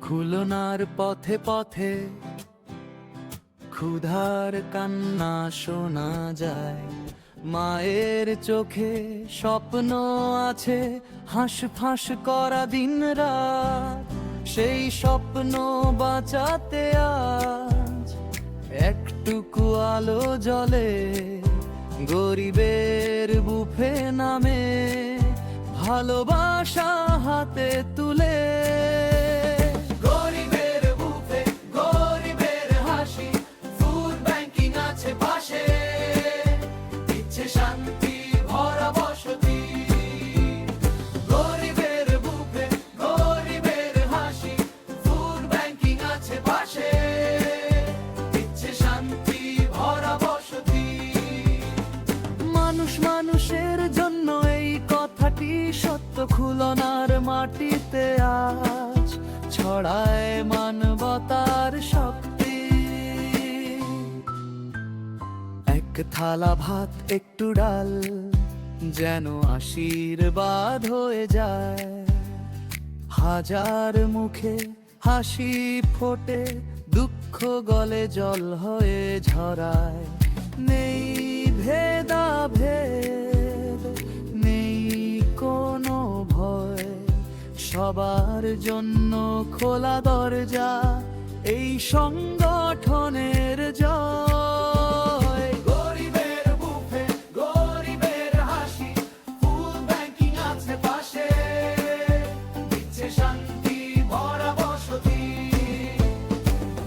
খুলনার পথে পথে ক্ষুধার কান্না শোনা যায়। মায়ের চোখে স্বপ্ন আছে, হাঁসফাঁস করা দিন রাত। সেই স্বপ্ন বাঁচাতে আজ একটুকু আলো জ্বলে। গরিবের বুফে নামে ভালোবাসা হাতে তুলে। গরিবের বুফে, গরিবের হাসি, ফুড ব্যাংকিং আছে পাশে, দিচ্ছে শান্তি ভরা বসতি। গরিবের বুফে, গরিবের হাসি, ফুড ব্যাংকিং আছে পাশে, দিচ্ছে শান্তি ভরা বসতি। মানুষ মানুষের জন্য এই কথাটি সত্য। খুলনার মাটিতে আজ ছড়ায় মানবতার শক্তি। এক থালা ভাত একটু ডাল যেন আশীর্বাদ হয়ে যায়। হাজার মুখে হাসি ফোটে, দুঃখ গলে জল হয়ে ঝরায়। নেই ভেদাভেদ, নেই কোনো ভয়, সবার জন্য খোলা দরজা এই সংগঠনের জয়। গরিবের বুফে, গরিবের হাসি, ফুড ব্যাংকিং আছে পাশে, দিচ্ছে শান্তি ভরা বসতি।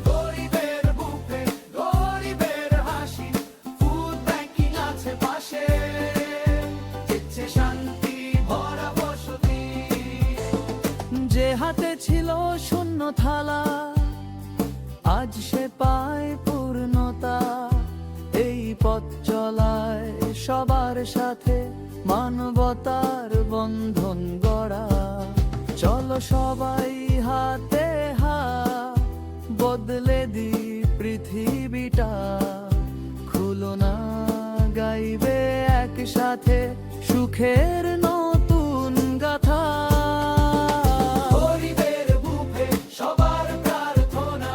গরিবের বুফে, গরিবের হাসি, ফুড ব্যাংকিং আছে পাশে, দিচ্ছে শান্তি ভরা বসতি। যে হাতে ছিল শূন্য থালা, আজ সে পায় পূর্ণতা। এই পথ চলায় সবার সাথে মানবতার বন্ধন গড়া। চলো সবাই হাতে হাত, বদলে দি পৃথিবীটা। খুলনা গাইবে একসাথে সুখের নতুন গাথা। গরিবের বুফে সবার প্রার্থনা,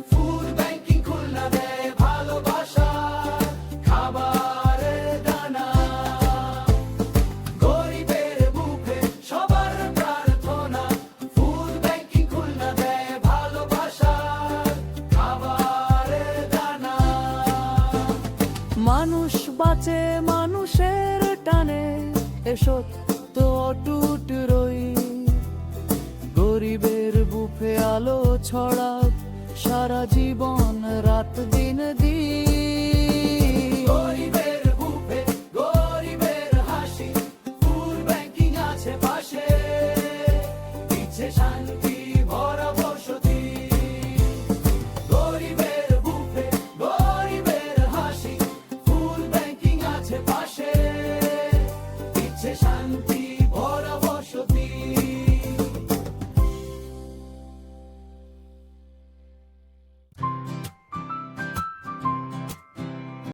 ফুড ব্যাংকিং খুলনা দেয় ভালোবাসা, খাবারের দানা। গরিবের বুফে সবার প্রার্থনা, ফুড ব্যাংকিং খুলনা দেয় ভালোবাসা, খাবারের দানা। মানুষ বাঁচে মানুষের টানে, এসো তো অটুট রই। গরিবের বুফে আলো ছড়